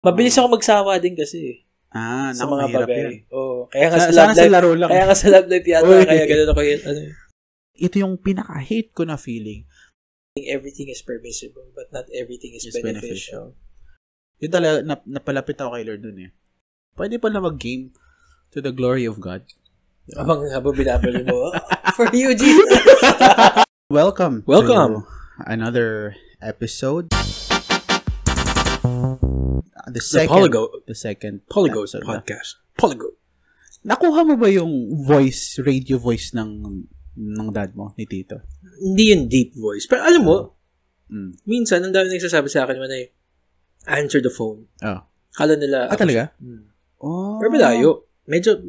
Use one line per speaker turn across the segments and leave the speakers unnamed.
Mabilis ako magsawa din kasi.
Sa mga bagay.
Kaya nga sa love life.
Laro lang.
Kaya nga sa love life yata. Kaya ganun ako yun.
Ito yung pinaka-hate ko na feeling.
Everything is permissible, but not everything is beneficial.
Yun talaga, napalapit ako kay Lord dun eh. Pwede pala mag-game to the glory of God.
Habang binabalo mo. For you, Jesus!
Welcome to another episode. The second
Polygon podcast. Polygon.
Nakuha mo ba yung radio voice ng dad mo, ni Tito?
Hindi yung deep voice. Pero alam mo, minsan, ang dami nagsasabi sa akin naman ay, answer the phone. Kala nila.
Talaga?
Pero malayo. Medyo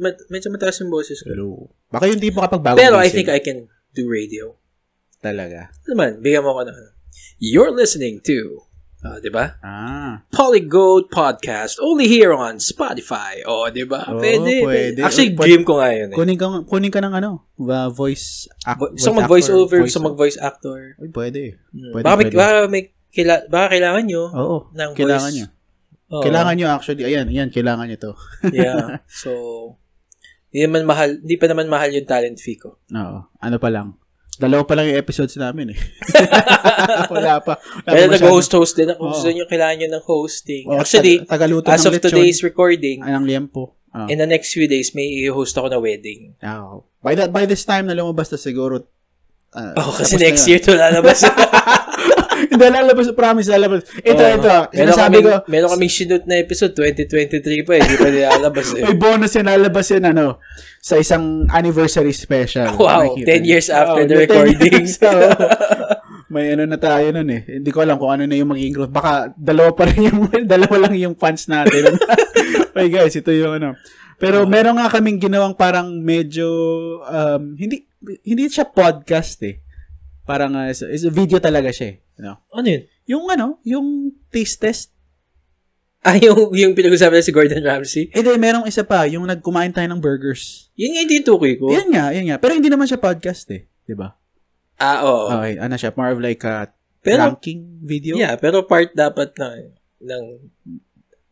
mataas yung boses ko.
Hello. Baka yung tipo kapag bagong
Pero I think I can do radio.
Talaga?
Naman, bigyan mo ko na. You're listening to, diba? Polygon Podcast, only here on Spotify. Diba? Pwede. Actually, dream ko nga yun.
Kunin ka ng voice actor.
So mag-voice over, so mag-voice actor.
Uy, pwede.
Baka kailangan nyo.
Oo,
ng
kailangan
voice.
nyo. Kailangan nyo actually. Ayan, kailangan nyo to.
Yeah. So, hindi pa naman mahal yung talent fee ko.
Oo. Ano pa lang. 2 pa lang yung episodes namin eh. Wala pa.
Pero nag-host din ako. Gusto nyo, kailangan nyo ng hosting. Actually, as of today's recording,
ang liempo.
In the next few days, may i-host ako na wedding.
By this time na lumabas na siguro.
Kasi next year to lalabas.
Hindi lalabas, promise lalabas. Ito.
Meron kaming sinut na episode 2023 pa, hindi pa nilalabas eh.
May bonus yan, lalabas yan sa isang anniversary special.
Wow, 10 years after the recording.
May na tayo nun eh. Hindi ko alam kung ano na yung magiging growth. Baka dalawa lang yung fans natin. Okay guys, ito yung Pero meron nga kaming ginawang parang medyo, hindi siya podcast eh. Parang is a video talaga siya eh.
Ano yun?
Yung taste test.
Yung pinag-usapan na si Gordon Ramsay?
Merong isa pa, yung nagkumain tayo ng burgers.
Yun nga hindi yung tukoy ko.
Yan nga. Pero hindi naman siya podcast eh. Diba?
Oo.
Okay, siya? More of like a ranking video?
Yeah, pero part dapat ng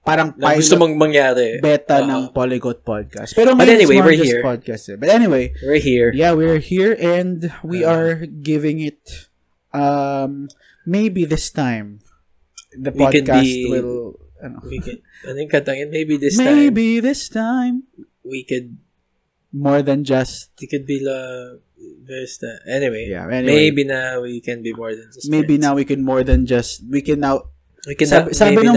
parang
gusto mong mangyari.
Beta ng Polygon Podcast. Pero
anyway, we're
just
here.
Podcast eh. But anyway,
we're here.
Yeah, we're here and we are giving it maybe this time the podcast will
maybe this time
we could more than just
it could be best anyway.
Yeah,
maybe now we can be more than just
maybe friends. Now we can more than just sabi ng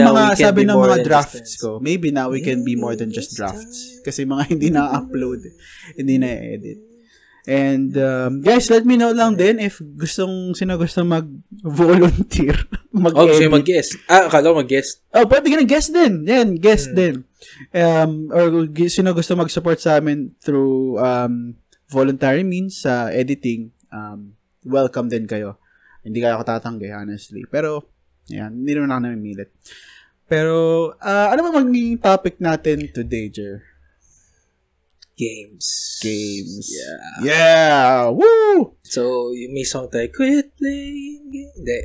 mga drafts ko, maybe now we can be more than just drafts kasi mga hindi na-upload, hindi na-edit. And guys, let me know lang din if sino gusto mag-volunteer, mag-edit.
Mag-guest. Akala ko mag-guest.
Pwede ka guest din. Yan, guest din. Or sino gusto mag-support sa amin through voluntary means sa editing, welcome din kayo. Hindi kayo katatanggi, honestly. Pero, yan, hindi naman ako namimilit. Pero, ano ba magiging topic natin today, Jer?
Games.
Yeah! Woo!
So, may song tayo, quit playing games. Hindi.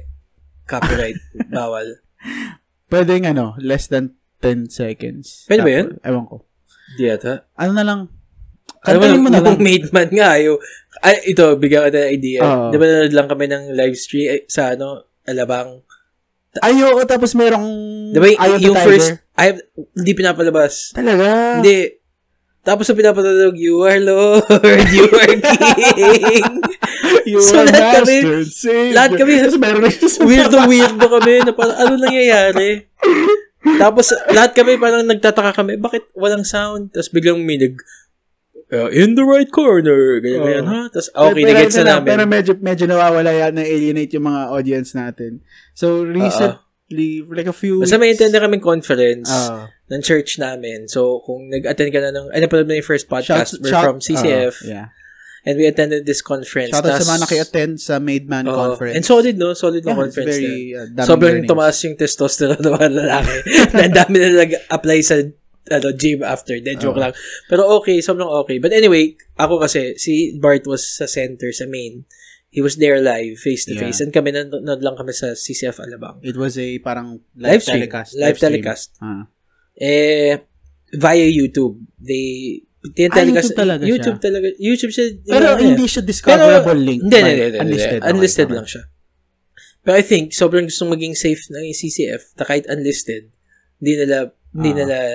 Copyright. Bawal.
Pwede less than 10 seconds.
Pwede ba yun?
Ewan ko.
Di ata.
Ano na lang?
Kantahin mo na lang. Made man nga. Ito, bigyan ka na idea. Di ba nanood lang kami ng live stream sa Alabang?
Oo, tapos merong
diba, yung first, hindi pinapalabas.
Talaga?
Hindi. Tapos sa pinapatulog, you are Lord, you are King.
You so, are Master, Savior.
Lahat kami, weirdo kami, na parang, ano nangyayari? Tapos, lahat kami, parang nagtataka kami, bakit walang sound? Tapos biglang may in the right corner, ganyan, ha? Tapos, okay, nag-gets na namin.
Pero medyo nawawala yan, na-alienate yung mga audience natin. So, recently, like a few
basta may attend na kaming conference ng church namin. So, kung nag-attend ka na napanood na yung first podcast, we're from CCF.
Yeah.
And we attended this conference.
Shout out sa mga naki-attend sa Made Man conference.
And solid, no? Solid na conference.
Very,
sobrang tumaas yung testosterone ng mga lalaki. Ang dami na nag-apply sa gym after. Joke lang. Pero okay, sobrang okay. But anyway, ako kasi, si Bart was sa center, sa main. He was there live, face-to-face.
Yeah.
And kami, nanonood lang kami sa CCF Alabang.
It was a parang
Live stream.
telecast.
Live
stream.
telecast. Via YouTube.
YouTube talaga
YouTube
siya.
talaga. YouTube siya.
Pero hindi siya discoverable link.
Hindi.
Unlisted.
Unlisted lang siya. Pero I think, sobrang gustong maging safe ng CCF na kahit unlisted, hindi nila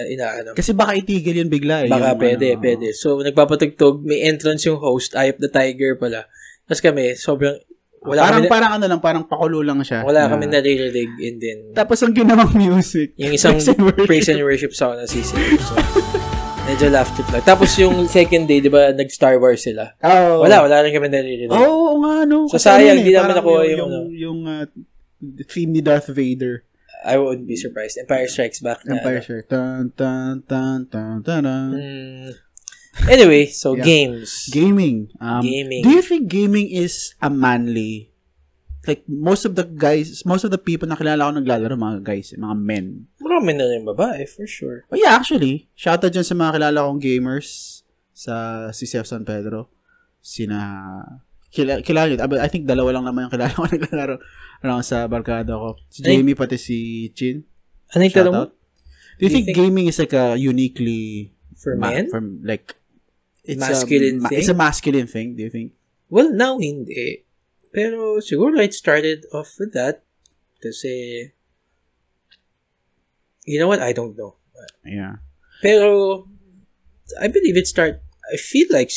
inaano.
Kasi baka itigil yun bigla eh.
Baka pwede. So, nagpapatugtog, may entrance yung host, Eye of the Tiger pala. Tapos kami, sobrang,
parang pakulo lang siya.
Wala kami naririnig, and then,
tapos ang ginawang music.
Yung isang praise and worship song ng CCF. So, medyo laugh trip lang. Tapos yung second day, di ba, nag-Star Wars sila?
Oh.
Wala rin kami naririnig.
Oo nga, no.
So, sayang, hindi namin nakuha
yung theme ni Darth Vader.
I wouldn't be surprised. Empire Strikes Back na.
Empire Strikes. Tan, tan, tan, tan, tan.
Anyway, so games.
Gaming.
Gaming.
Do you think gaming is a manly? Like, most of the people na kilala ko naglalaro, mga guys, mga men.
Marami na rin babae, for sure.
Oh, yeah, actually. Shoutout dyan sa mga kilala kong gamers sa CCF San Pedro. Kilala nyo. I think dalawa lang naman yung kilala ko naglalaro sa barkada ko. Si Jamie, pati si Chin.
Ano yung tanong mo?
Do you think gaming is like a uniquely...
For men?
It's
masculine thing?
It's a masculine thing, do you think?
Well, now hindi. Pero siguro it started off with that. Kasi, you know what? I don't know.
Yeah.
Pero, I believe I feel like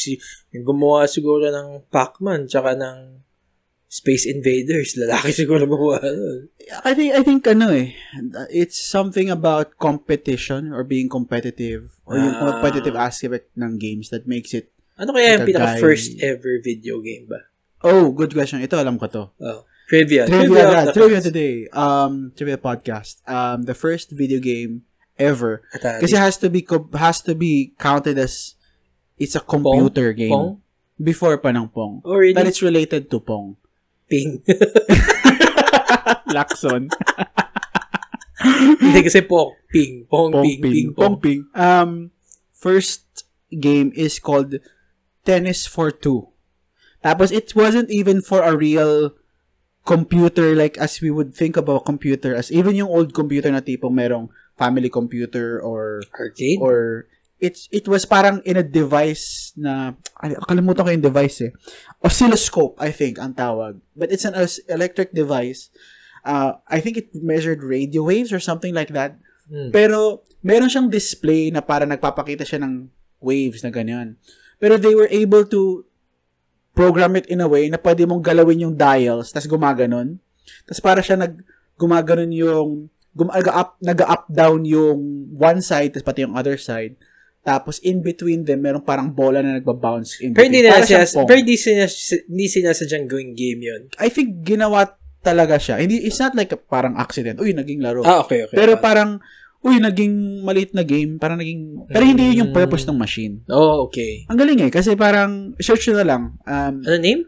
yung gumawa siguro ng Pac-Man tsaka ng Space Invaders, lalaki siguro gumawa.
I think it's something about competition or being competitive or yung competitive aspect ng games that makes it.
Ano kaya yung pinaka-first ever video game ba?
Oh, good question. Ito, alam ko to.
Oh. Trivia today. Trivia podcast. The first video game ever. Kasi has to be counted as it's a computer game. Pong?
Before pa ng Pong.
Oh, really?
But it's related to Pong.
Ping.
Lakson.
Hindi kasi Pong. Ping. Pong.
First game is called Tennis for Two. Tapos it wasn't even for a real computer like as we would think about computer as even yung old computer na tipong merong family computer or
arcade
or it was parang in a device na kalimutan ko yung device oscilloscope I think ang tawag, but it's an electric device. I think it measured radio waves or something like that. Pero meron siyang display na para nagpapakita siya ng waves na ganyan, pero they were able to program it in a way na pwede mong galawin yung dials tas gumaganon, tas para siya gumaganon yung nag-up down yung one side tas pati yung other side. Tapos, in between them, merong parang bola na nagbabounce.
Pero hindi sinasadyang gawing game yun.
I think, ginawa talaga siya. It's not like parang accident. Uy, naging laro.
Okay.
Pero parang, naging maliit na game. Parang naging, pero hindi yun yung purpose ng machine.
Oh, okay.
Ang galing kasi parang, search na lang.
Ano name?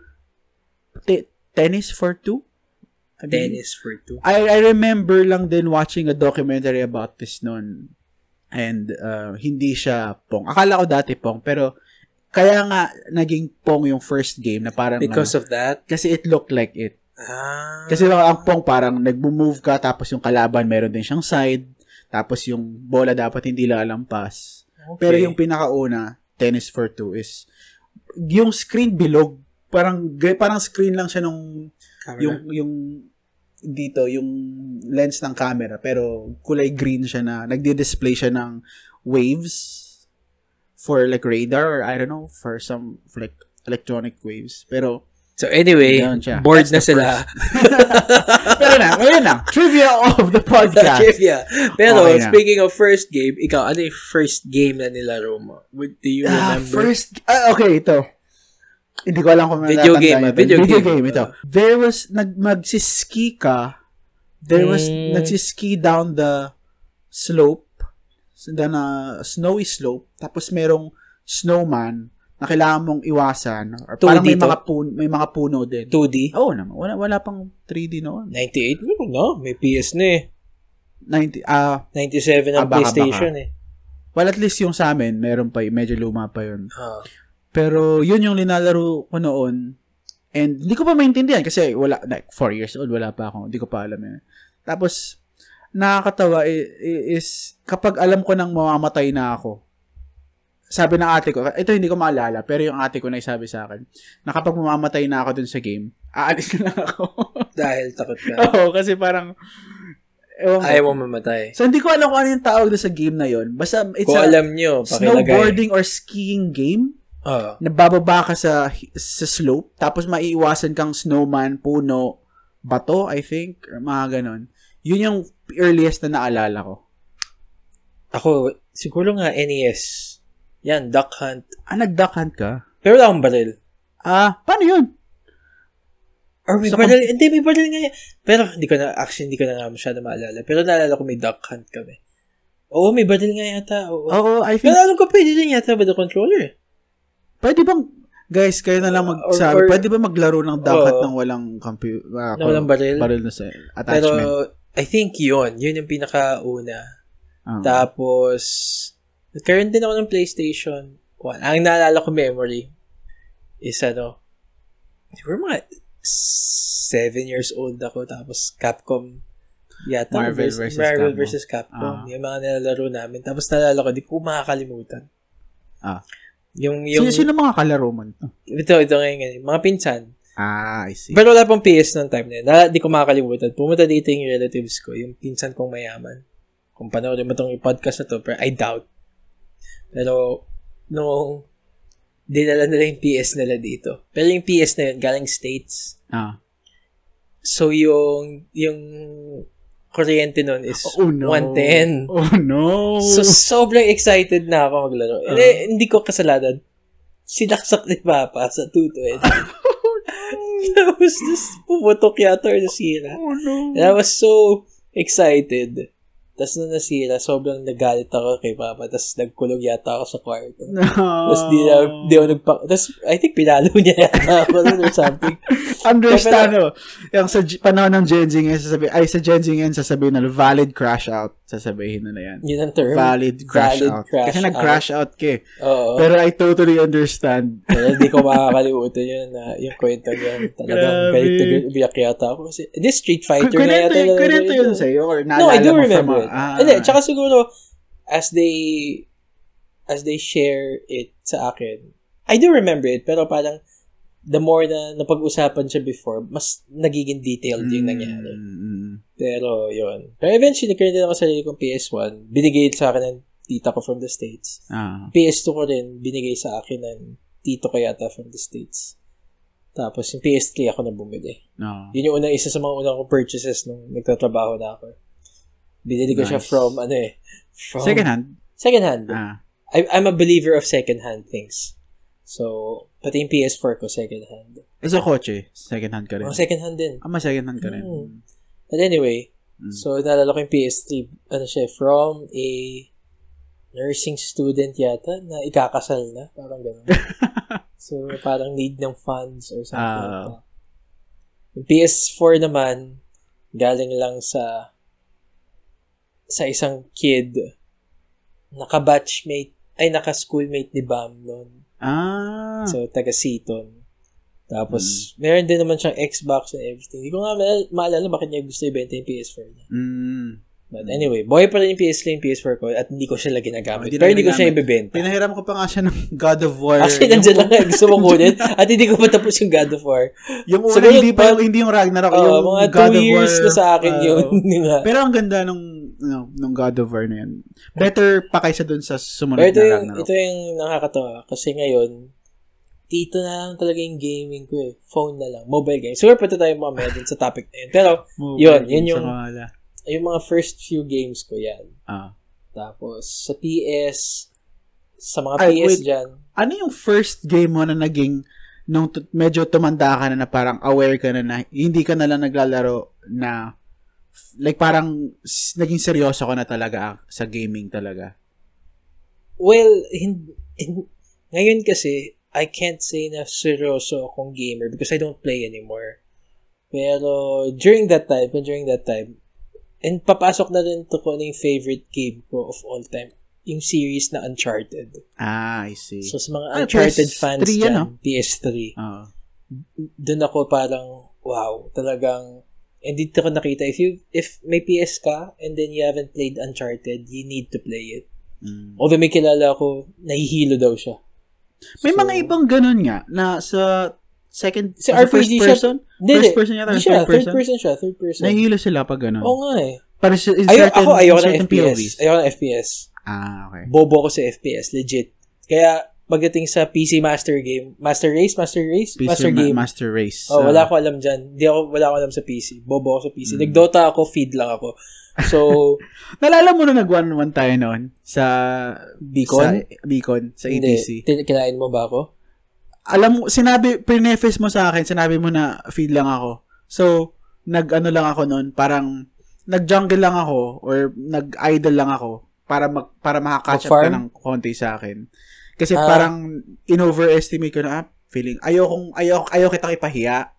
Tennis for Two?
Tennis for Two.
I remember lang din watching a documentary about this noon. And hindi siya Pong. Akala ko dati Pong, pero kaya nga naging Pong yung first game na parang
because of that?
Kasi it looked like it. Kasi ang Pong parang nagbo-move ka tapos yung kalaban meron din siyang side, tapos yung bola dapat hindi lalampas. Okay. Pero yung pinakauna, Tennis for Two is yung screen bilog, parang screen lang siya nung camera. yung dito yung lens ng camera pero kulay green siya na nagdi-display siya ng waves for like radar or I don't know for some like electronic waves. Pero
so anyway, bored na sila.
Pero na trivia of the podcast.
Trivia. Pero speaking of first game, ikaw ano yung first game na nilaro mo? Do you remember?
Okay, ito. Hindi ko alam kung
video game
ito. There was magsiski ka. There was nagsiski down the slope. Down a snowy slope. Tapos merong snowman na kailangan mong iwasan. Or parang may mga puno din.
2D?
Oo naman. Wala pang 3D noon.
98? No, may PS na 97 ang
baka.
PlayStation
Well, at least yung sa amin, meron pa medyo luma pa yun. Pero yun yung linalaro ko noon. And hindi ko pa maintindihan kasi wala, like 4 years old, wala pa ako. Hindi ko pa alam yun. Tapos, nakakatawa is kapag alam ko nang mamamatay na ako, sabi ng ate ko, ito hindi ko maalala, pero yung ate ko na isabi sa akin, na kapag mamamatay na ako dun sa game, aalis na lang ako.
Dahil takot ka.
Oo, kasi parang,
ayaw mo mamatay.
So, hindi ko alam kung ano yung tawag doon sa game na yun. Basta, it's
kung alam nyo,
snowboarding or skiing game. Nabababa ka sa slope, tapos maiiwasan kang snowman, puno, bato, I think, or mga ganon. Yun yung earliest na naalala ko.
Ako, siguro nga NES. Yan, Duck Hunt.
Nag-duck hunt ka?
Pero wala akong baril.
Paano yun?
Or may baril, hindi, may baril nga yan. Pero hindi ko na nga masyado maalala. Pero naalala ko may Duck Hunt kami. Oo, may baril nga yata.
Oo, I think.
Pero alam ko, pwede din yata ba the controller?
Pwede bang, guys, kayo na lang magsabi, pwede ba maglaro ng Duck Hunt ng walang
na walang baril?
Baril na sa attachment.
Pero, I think yun yung pinakauna. Tapos, nagkaroon din ako ng PlayStation 1. Ang naalala ko memory is siguro mga 7 years old ako, tapos Capcom yata.
Marvel
versus Capcom. Yung mga nilalaro namin. Tapos naalala ko, di ko makakalimutan. Yung
sino mga kalaro mo?
Ito ngayon. Mga pinsan.
I see.
Pero wala pang PS noong time na yun. Di ko makakalimutan. Pumunta dito yung relatives ko, yung pinsan kong mayaman. Kung panoorin mo itong podcast na to, pero I doubt. Pero, nung dinala nila yung PS nila dito. Pero yung PS na yun, galing States. So, yung kuryente nun is 110.
Oh, no.
So, sobrang excited na ako maglaro. Hindi ko kasalanan. Sinaksak ni Papa sa 220. Tapos, pumutok yata or nasira.
Oh, no.
And I was so excited. Tapos nung nasira, sobrang nagalit ako kay Papa. Tapos nagkulog yata ako sa kwarto.
No.
Tapos di ako Tapos I think pinalo niya yata ako or something.
Understand mo. Yung sa panahon ng Gen Z ngayon, sasabihin na valid crash out. Sasabihin na yan.
Yun ang term.
Valid crash out. Kasi nag-crash out ka.
Oo.
Pero I totally understand.
Pero di ko makakalimutan yun yung kwento yun. Talagang galit na umiyak yata ako. Kasi, this Street Fighter na yata.
Kwento yun sa'yo? Or
no, I do remember it. Hindi, tsaka siguro, as they share it sa akin, I do remember it, pero parang, the more na napag-usapan siya before, mas nagiging detailed yung nangyari. Pero, yun. Pero eventually, nagkaroon din ako sa sarili kong PS1. Binigay sa akin ng tita ko from the States. PS2 ko rin, binigay sa akin ng tito ko yata from the States. Tapos, yung PS3 ako na bumili. Yun yung isa sa mga unang purchases nung nagtatrabaho na ako. Binili ko siya from
second hand?
Second hand. I'm a believer of second hand things. So, pati yung PS4 ko, second hand.
Sa kotse, second hand ka rin?
Second hand din.
Second hand ka rin.
But anyway, so, naalala ko yung PS3, from a nursing student yata, na ikakasal na, parang gano'n. So, parang need ng funds or something like that. Yung PS4 naman, galing lang sa isang kid, naka-schoolmate ni Bam noon. So, taga-Seaton. Tapos, meron din naman siyang Xbox and everything. Hindi ko nga maalala bakit niya gusto ibenta yung PS4 niya. But anyway, boy pa rin yung PS3 yung PS4 ko at hindi ko siya ginagamit. Pero hindi ko siya ibebenta.
Pinahiram ko pa nga siya ng God of War.
Actually, nandiyan lang nga. Gusto mo kunin. At hindi ko pa tapos yung God of War.
Yung una, so, hindi yung Ragnarok. Yung
mga
God
2 years na sa akin yun.
Pero ang ganda nung God of War na yun. Better pa kaysa dun sa sumunod na Ragnarok.
Ito yung nakakatawa. Kasi ngayon, dito na lang talaga yung gaming ko eh. Phone na lang. Mobile game. Siguro pati tayo mamaya dun sa topic na yun. Pero, yun yung mga first few games ko yan. Tapos, sa PS, sa mga PS dyan.
Ano yung first game mo na naging, nung medyo tumanda ka na parang aware ka na hindi ka na lang naglalaro na, like parang naging seryoso ka na talaga sa gaming talaga?
Well, ngayon kasi, I can't say na seryoso akong gamer because I don't play anymore. Pero, during that time, and papasok na rin to ko na yung favorite game ko of all time. Yung series na Uncharted.
I see.
So, sa mga Uncharted fans dyan, PS3. Doon ako parang, wow, talagang, and dito ko nakita, if may PS ka, and then you haven't played Uncharted, you need to play it. Although may kilala ako, nahihilo daw siya.
May mga ibang ganun nga, na sa second,
sa
first
RPG
person? First person yata,
third person siya.
Nahihilo sila pag ganun.
Oo nga eh.
Para
ayoko ng FPS. Ayoko ng FPS.
Okay.
Bobo ko sa FPS, legit. Kaya, pagdating sa PC Master Game, Master Race? Master Game.
Master Race.
Wala ko alam dyan. Wala ko alam sa PC. Bobo ako sa PC. Nag-Dota ako, feed lang ako. So,
nalala mo na nag-1-1 tayo noon sa Beacon, sa ETC.
Hindi, kinain mo ba ako?
Alam mo, pre-preface mo sa akin, sinabi mo na feed lang ako. So, nag-ano lang ako noon, parang nag-jungle lang ako or nag-idle lang ako para makakatch up ka ng konti sa akin. Kasi parang in-overestimate ko na feeling ayaw kita ipahiya.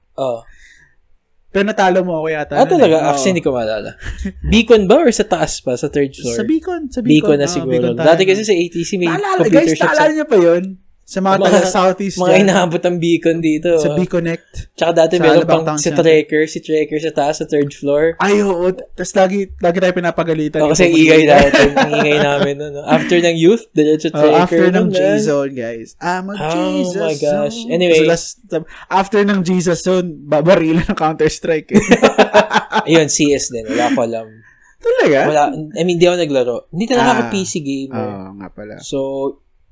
Pero natalo mo ako yata.
Talaga? Actually, hindi ko maalala. Beacon ba or sa taas pa? Sa third floor?
Sa Beacon.
Beacon na siguro. Dati kasi sa ATC may computer shop.
Naalala niyo pa yun? Sa mga taga-Southeast
mga inaabot ang Beacon dito.
Sa Beaconnect.
Tsaka dati meron pang si Trekker sa taas, sa third floor.
Ay, oo. Tapos lagi tayo pinapagalitan.
Kasi ingay natin. Ingay namin. No? After ng youth, diretso Trekker.
After ng G-Zone, guys. I'm a Jesus Zone.
Oh my gosh. Anyway.
After ng Jesus Zone, babarilan ng Counter-Strike.
Ayun, CS din. Wala ko alam.
Talaga?
Wala. I mean, di ako naglaro. Hindi talaga ako PC gamer.
Oo, nga pala.
So,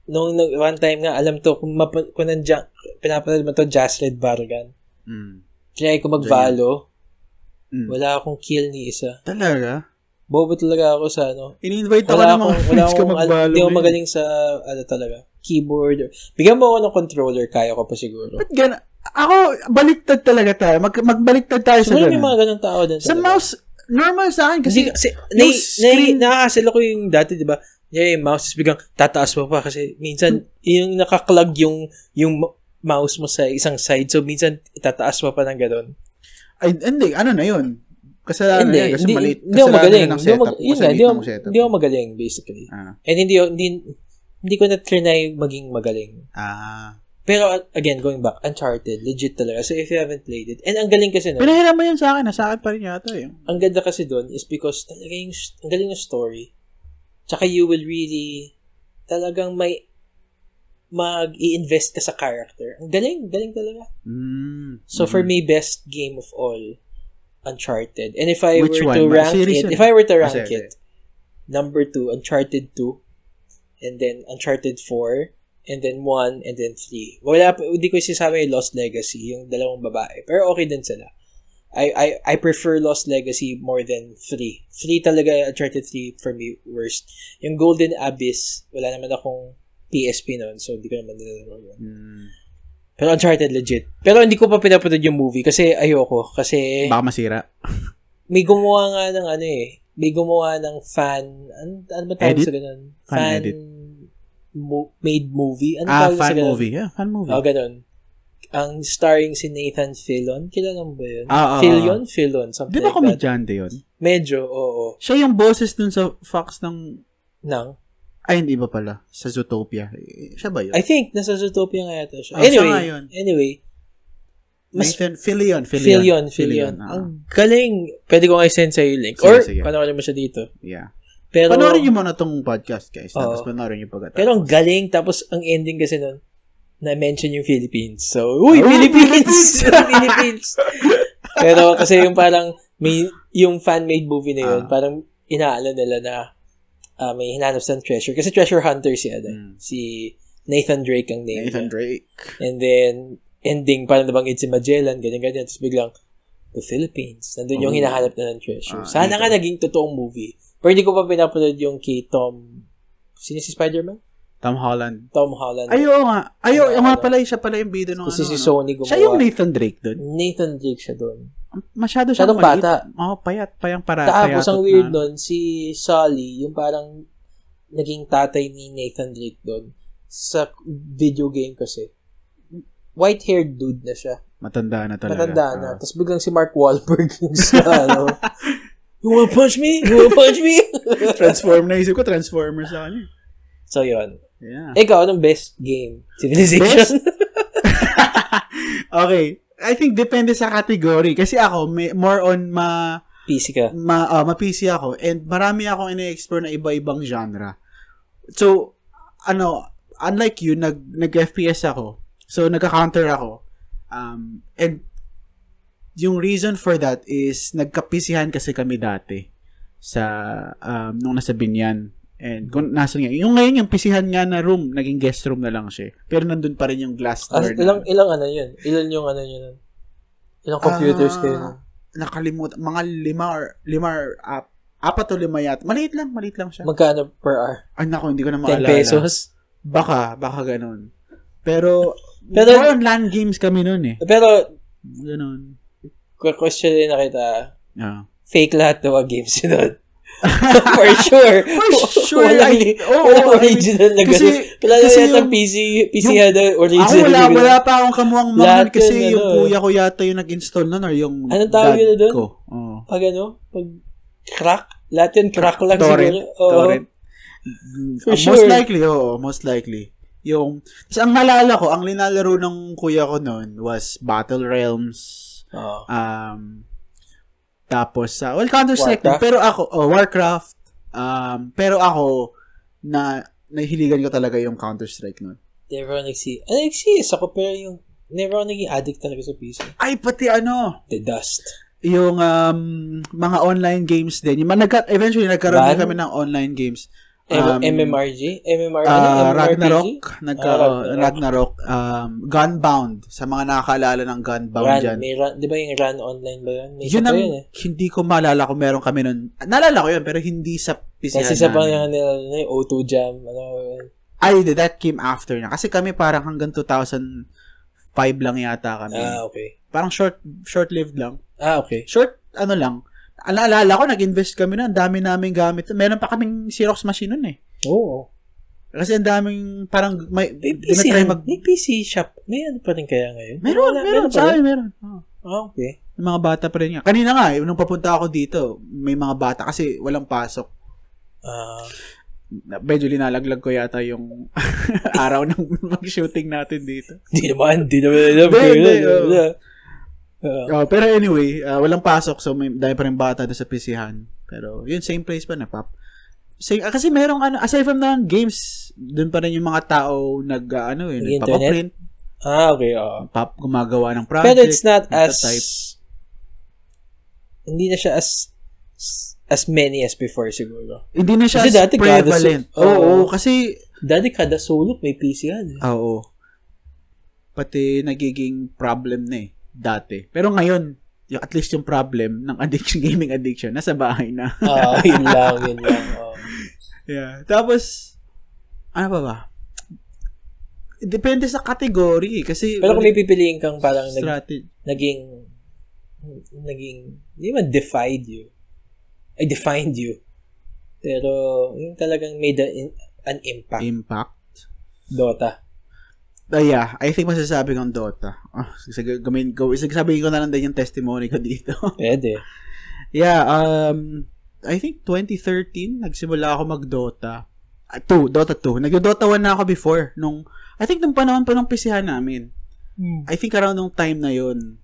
nung one time nga, alam to, kung nandiyan, pinapanood mo to, Jazz Red Bargan. Try ko mag-Valo. Wala akong kill ni isa.
Talaga?
Bobo talaga ako sa
In-invite ako ng mga friends ko mag-Valo.
Hindi ako magaling sa, talaga, keyboard. Bigyan mo ako ng controller, kaya ko pa siguro.
Ba't gana? Ako, baliktad talaga tayo. Magbaliktad tayo sa
ganun. May mga ganun tao din.
Sa mouse, normal sa akin kasi
nakakasila ko yung dati, di ba? Yung mouse, biglang tataas mo pa kasi minsan, yung nakaklag yung mouse mo sa isang side. So, minsan, itataas mo pa ng gano'n.
Ay, hindi. Ano na yun? Kasalanan na yan. Kasi maliit.
Hindi ako magaling. Hindi ako magaling, basically. And hindi ko na-try maging magaling. Pero, again, going back, Uncharted, legit talaga. So, if you haven't played it, and ang galing kasi nun.
Pinahiram mo yun sa akin. Sa akin pa rin yata yun.
Ang ganda kasi dun is because talaga ang galing yung story. Tsaka you will really talagang mag-i-invest ka sa character. Ang galing talaga. So for me, best game of all, Uncharted. And if I were to rank it, number 2, Uncharted 2, and then Uncharted 4, and then 1, and then 3. Hindi ko sinasabi yung Lost Legacy, yung dalawang babae. Pero okay din sila. I prefer Lost Legacy more than 3. 3 talaga, Uncharted 3 for me, worst. Yung Golden Abyss, wala naman akong PSP noon, so hindi ko naman nilalaro yun. Pero Uncharted, legit. Pero hindi ko pa pinapanood yung movie kasi ayoko. Kasi
baka masira.
May gumawa nga ng may gumawa ng fan, ano ba tawag sa ganun? Fan made movie? Ano tawag sa ganun?
Movie. Yeah, fan movie.
Ganun. Ang starring si Nathan Fillion. Kilala mo ba yun? Fillion, something like that. Di ba
komedyante yun?
Medyo, oo.
Siya yung boses dun sa Fox ng... Ay, hindi ba pala? Sa Zootopia. Siya ba yun?
I think, nasa Zootopia nga yata siya. Anyway.
Nathan Fillion.
Ang galing. Pwede ko nga i-send sa'yo yung link. Sige. Panoorin mo siya dito.
Yeah.
Pero,
panoorin nyo muna tong podcast, guys. Tapos panoorin nyo pagkatapos.
Pero ang galing. Tapos, ang ending kasi nun, na-mention yung Philippines. So, Philippines! Philippines! Pero kasi yung parang, yung fan-made movie na yun, parang inaala nila na may hinanap sa treasure. Kasi treasure hunter si Nathan Drake ang name.
Nathan Drake.
And then, ending, parang nabanggit si Magellan, ganyan. Tapos biglang, the Philippines. Nandun yung hinahanap na ng treasure. Sana nga naging totoong movie. Pero hindi ko pa pinapanood yung kay Tom, sino si Spider-Man?
Tom Holland.
Ayaw
nga. Yung nga pala, siya pala yung bida nung
si Sony gumawa.
Siya yung Nathan Drake doon.
Nathan Drake siya doon.
Masyadong
bata.
Payang para.
Tapos, ang weird doon, si Sully, yung parang naging tatay ni Nathan Drake doon sa video game kasi. White-haired dude na siya.
Matanda na talaga.
Tapos biglang si Mark Wahlberg yung You wanna punch me?
Transformers sa kanya.
So, yun.
Yeah.
Ikaw, anong best game? Civilization?
Okay. I think depende sa category. Kasi ako, more on
PC ka.
ma-PC ako. And marami akong ina-explore na iba-ibang genre. So, unlike you, nag-FPS ako. So, nagka-counter ako. And yung reason for that is nagka-PChan kasi kami dati sa nung nasa Binyan. And kung nasa nga, yung ngayon yung PChan nga na room, naging guest room na lang siya. Pero nandun pa rin yung glass door.
Ilang ano yun? Ilan yung ano yun? Ilang computers kayo nun?
Nakalimutan. Mga 4 o 5 yata. Maliit lang siya.
Magkano per hour?
Ay, naku, hindi ko na maalala.
10 pesos?
Baka ganun. Pero more on LAN games kami nun eh.
Pero,
ganun.
question din na kita.
Yeah.
Fake lahat ng mga games yun. For sure. Walang original na gano'n. Wala na yata PC na original.
Wala pa akong kamuhang mga kasi yung kuya ko yata yung nag-install nun or yung
anong tawag yun doon? Pag Pag crack? Lahat yun crack lang siguro.
Torrent.
For sure.
Most likely. Tapos ang nalala ko, ang linalaro ng kuya ko nun was Battle Realms. Tapos, Counter-Strike. Pero ako, Warcraft. Pero ako, nahiligan ko talaga yung Counter-Strike nun.
Never ako nag-CS ako, pero never ako naging addict talaga sa PC.
Ay, pati
The Dust.
Yung mga online games din. Eventually, nagkaroon kami ng online games.
MMRG?
Ragnarok. Ragnarok. Gunbound. Sa mga nakakaalala ng Gunbound dyan.
Di ba yung Run online ba yun?
Yun ang, hindi ko maalala kung meron kami nun. Naalala ko yun, pero hindi sa PC.
Kasi sa pang yung O2 Jam.
That came after na. Kasi kami parang hanggang 2005 lang yata kami.
Okay.
Parang short-lived lang.
Okay.
Lang. Naalala ko, nag-invest kami na. Ang dami namin gamit. Meron pa kaming Xerox machine nun eh.
Oo.
Kasi ang daming parang may
PC shop. May ano pa rin kaya ngayon?
Meron. Sa akin, meron.
Okay.
Yung mga bata pa rin nga. Kanina nga, nung papunta ako dito, may mga bata kasi walang pasok. Medyo linalaglag ko yata yung araw ng mag-shooting natin dito.
Di naman.
Pero anyway, walang pasok so may dahil pa rin bata doon sa PChan. Pero yun, same place pa na pop. Kasi merong aside from the games, doon pa rin yung mga tao nagpapaprint.
Okay.
Gumagawa ng project.
Pero it's not hindi na siya as many as before siguro.
Hindi na siya
kasi
as prevalent. Oo, kasi
dati kada sulok may PC yan.
Oo. Pati nagiging problem na eh. Dati. Pero ngayon, at least yung problem ng gaming addiction, nasa bahay na.
Yun lang.
Yeah. Tapos, ano ba? Depende sa category. Kasi,
pero kung may pipiliin kang parang naging, hindi man defined you. Pero, yung talagang made an impact. Dota.
Yeah, I think masasabi kong Dota. Sasabihin ko na lang din yung testimony ko dito.
Pwede.
Yeah, I think 2013, nagsimula ako mag-Dota. Dota 2. Nag-Dota 1 na ako before. I think nung panahon pa ng PChan namin. I think around nung time na yun,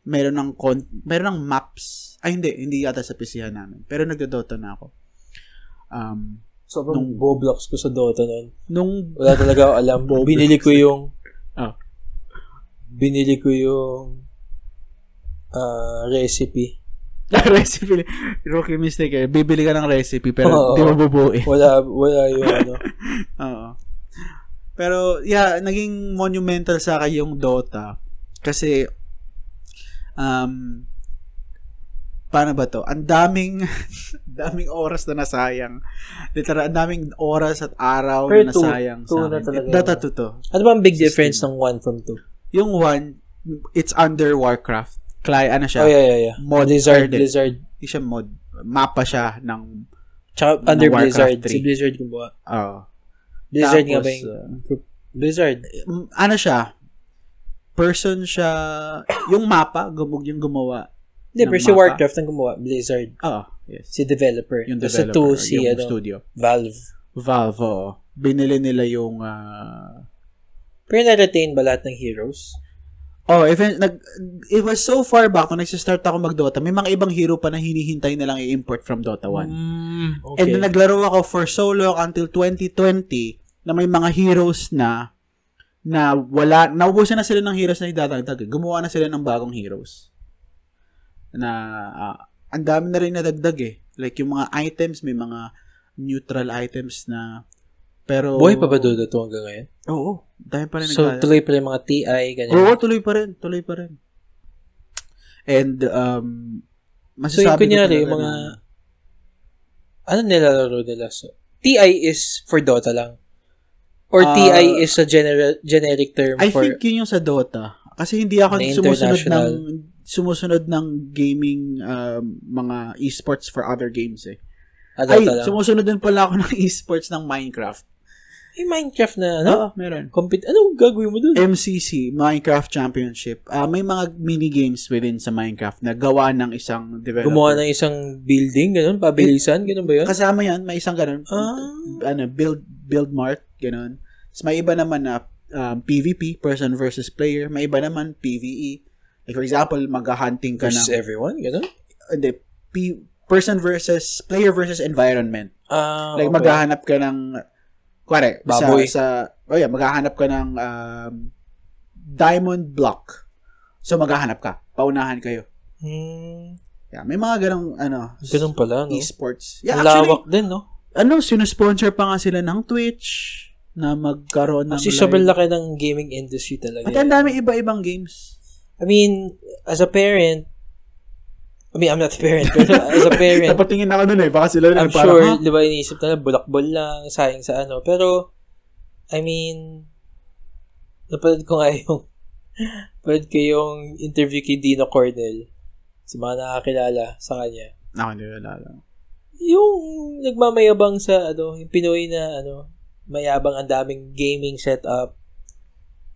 meron ng maps. Ay, hindi yata sa PChan namin. Pero nag-Dota na ako.
Sobrang Roblox ko sa Dota nun. Wala talaga ako alam. Binili ko yung recipe.
Recipe. Rookie mistake eh. Bibili ka ng recipe pero hindi mo bubuin.
Wala yung
Oo. Pero yeah, naging monumental sa akin yung Dota. Kasi paano ba to? Ang daming oras na nasayang. Literal, ang daming oras at araw na nasayang sa akin. Dota 2 to.
Ano ba ang big difference ng 1 from 2?
Yung 1, it's under Warcraft. Ano siya?
Yeah.
Mod
Blizzard.
Hindi siya mod. Mapa siya ng
tsaka under Blizzard.
3.
Si Blizzard gumawa.
Blizzard
nga ba yung group? Blizzard.
Ano siya? Person siya. Yung mapa, yung gumawa.
Hindi, pero si Warcraft ang gumawa. Blizzard.
Yes.
Si developer.
Yung developer. Si yung studio. Valve, Binili nila yung
pero na-retain ba lahat ng heroes?
It was so far back nung nagsistart ako mag-Dota, may mga ibang hero pa na hinihintay na lang i-import from Dota 1.
Okay.
And then naglaro ako for so long until 2020 na may mga heroes na naubusan na sila ng heroes na idadagdag. Gumawa na sila ng bagong heroes. Na ang dami na rin nadagdag eh. Like yung mga items, may mga neutral items na pero
buhay pa ba Dota 2 hanggang ngayon?
Oo. Dahil pa rin
So, tuloy pa rin mga TI, ganyan.
Oo, tuloy pa rin. And,
so, yung kunyari, yung mga, ano nilalaro nila? So, TI is for Dota lang? Or TI is a generic term
I
for...
think yun yung sa Dota. Kasi hindi ako sumusunod ng gaming mga esports for other games eh. Sumusunod din pala ako ng esports ng Minecraft.
Yung Minecraft na, ano?
Oo, meron.
Anong gagawin mo dun?
MCC, Minecraft Championship. May mga mini-games within sa Minecraft na gawa ng isang developer.
Gumawa ng isang building, ganun? Pabilisan, ganun ba yun?
Kasama yan, may isang ganun. Build mart, ganun. Tapos may iba naman na PvP, person versus player. May iba naman PvE. Like for example, mag-hunting ka
versus everyone, ganun?
Hindi, person versus player versus environment. Like
okay.
maghahanap ka ng
baboy.
Maghahanap ka ng diamond block. So maghahanap ka. Paunahan kayo. Yeah, may mga ganong
ganun pala, no?
Esports. Yeah,
lawak din, no?
Sinusponsor pa nga sila ng Twitch na magkaroon ng
kasi sobrang laki ng gaming industry talaga.
At ang dami iba-ibang games.
I mean, as a parent, I'm not a parent, pero as a parent,
napatingin ako nun eh, baka sila
I'm sure, di ba, iniisip na bulakbol lang, sayang sa ano, pero, I mean, napanood ko yung interview kay Dino Cornel, sa mga nakakilala sa kanya.
Ako hindi kilala.
Yung nagmamayabang sa, yung Pinoy na, mayabang ang daming gaming setup,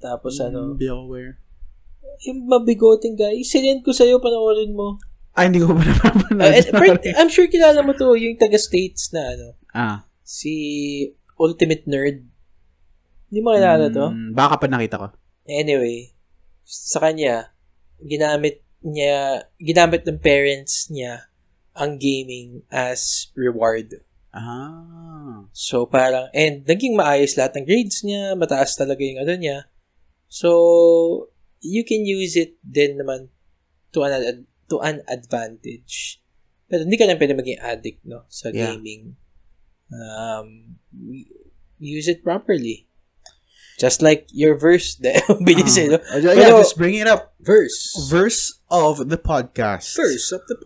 tapos
be aware.
Yung mabigoting guy, sinend ko sa'yo, panoorin mo.
Hindi ko pa napapanood.
I'm sure kilala mo to, yung taga-States na si Ultimate Nerd. Hindi mo kilala to?
Baka pa nakita ko.
Anyway, sa kanya, ginamit ng parents niya ang gaming as reward. So, parang, and naging maayos lahat ng grades niya, mataas talaga yung niya. So, you can use it din naman to an advantage. Pero hindi ka lang pwede maging addict, no? Sa gaming. Use it properly. Just like your verse. Binisin, no?
Pero, just bring it up.
Verse
of the podcast.
Verse of the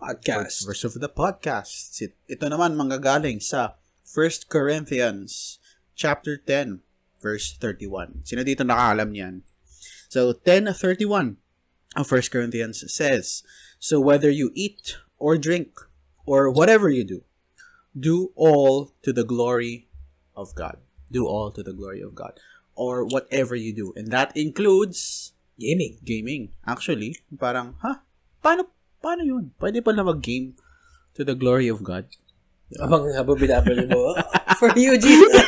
podcast.
Ito naman manggagaling sa 1 Corinthians chapter 10, verse 31. Sino dito nakaalam niyan? So, 10:31 of 1 Corinthians says, so whether you eat or drink or whatever you do all to the glory of God. Do all to the glory of God. Or whatever you do. And that includes gaming. Actually, parang, paano yun? Pwede pala mag-game to the glory of God.
Habang binabali mo, for you, Jesus.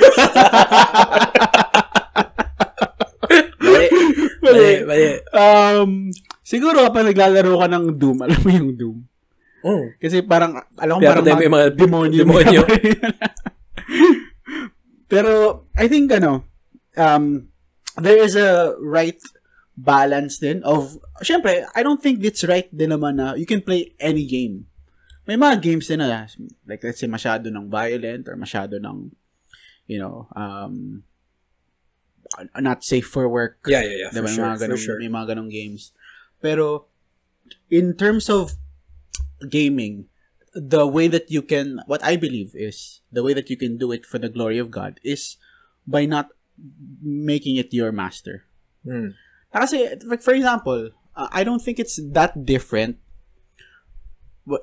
Mali.
Siguro kapag naglalaro ka ng Doom, alam mo yung Doom. Kasi parang, alam ko parang
mga
demonyo. Pero, I think, there is a right balance din of, syempre, I don't think it's right din naman na you can play any game. May mga games din na, like, let's say, masyado ng violent or masyado ng, not safe for work.
Yeah,
diba?
For sure.
May mga ganong games. Pero, in terms of gaming, the way that you can, what I believe is, the way that you can do it for the glory of God is by not making it your master. Kasi, for example, I don't think it's that different,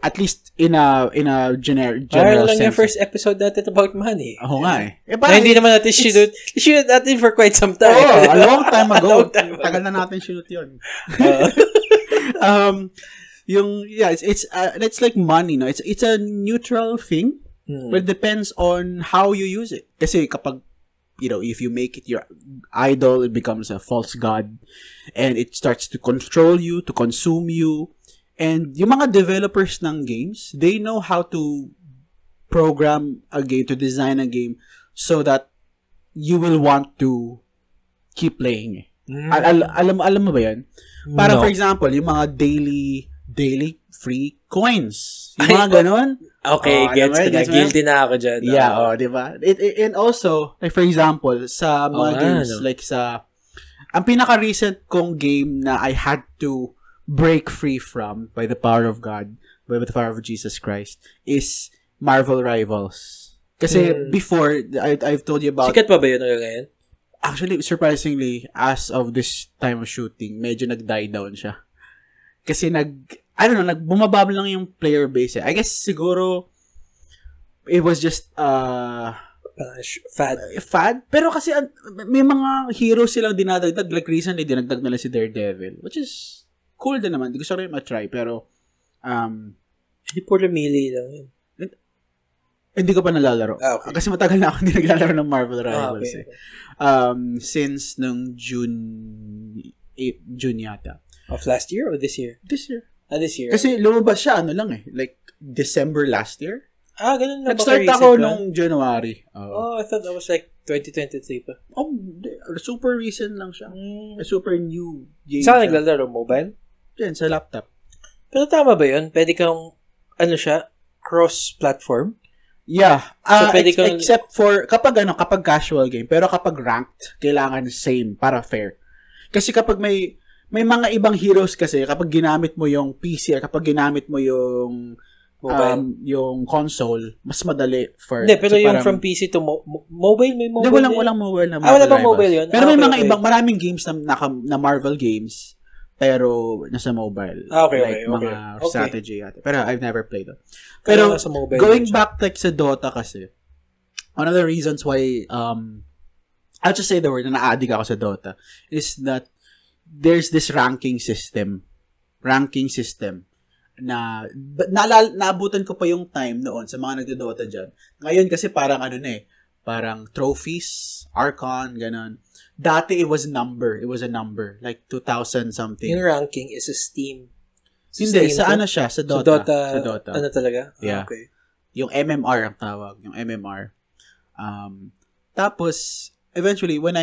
at least in a general
lang
sense.
Yung first episode natin about money.
Oo nga eh.
Hindi naman natin shoot natin for quite some time.
A long time ago. Tagal na natin shoot yun. It's like money, no? It's a neutral thing, but it depends on how you use it. Kasi kapag if you make it your idol, it becomes a false god, and it starts to control you, to consume you. And yung mga developers ng games, they know how to program a game, to design a game, so that you will want to keep playing. Alam mo ba yan? Para for example, yung mga daily free coins. Yung mga ganon.
Okay, gets ko na. Guilty na ako dyan.
Yeah, di ba? And also, like for example, sa mga games, like ang pinaka-recent kong game na I had to break free from by the power of God, by the power of Jesus Christ, is Marvel Rivals. Kasi before, I've told you about...
Sikat pa ba yun ngayon?
Actually, surprisingly, as of this time of shooting, medyo nag-die down siya. Kasi bumababa lang yung player base. I guess siguro it was just fad. Pero kasi may mga heroes silang dinadagdag. Like recently, dinagdag nila si Daredevil, which is cool din naman. Gusto ko rin ma-try. Pero
hindi puro melee lang yun.
Hindi ko pa nalalaro.
Okay.
Kasi matagal na ako hindi naglalaro ng Marvel Rivals.
Okay.
Since nung June yata.
Of last year or this year?
This year.
This year.
Kasi lumabas siya, like December last year.
Ganun na.
Nag-start ako nung January.
I thought that was like 2023 pa.
Super recent lang siya. Super new game.
Saan naglalaro? Mobile?
Yan, sa laptop.
Pero tama ba yun? Pwede kang, cross-platform?
Yeah.
So, pwede kang...
Except for, kapag casual game, pero kapag ranked, kailangan same, para fair. Kasi kapag may mga ibang heroes kasi, kapag ginamit mo yung PC, kapag ginamit mo yung yung console, mas madali for...
Hindi, pero yung from PC to mobile, may mobile?
Hindi, walang mobile na
wala bang mobile yun?
Pero may mga ibang, maraming games na Marvel games, pero nasa mobile. Mga strategy yata. Pero I've never played it. Pero going back like sa Dota kasi, one of the reasons why I'll just say the word na na-addict ako sa Dota is that there's this ranking system na naabutan ko pa yung time noon sa mga nagdo-Dota dyan. Ngayon kasi parang parang trophies, Archon, ganun. Dati it was a number, like 2,000 something.
Yung ranking is a Steam.
Hindi, sa siya? Sa Dota. Sa Dota.
Ano talaga?
Yeah.
Okay.
Yung MMR ang tawag, yung MMR. Tapos eventually when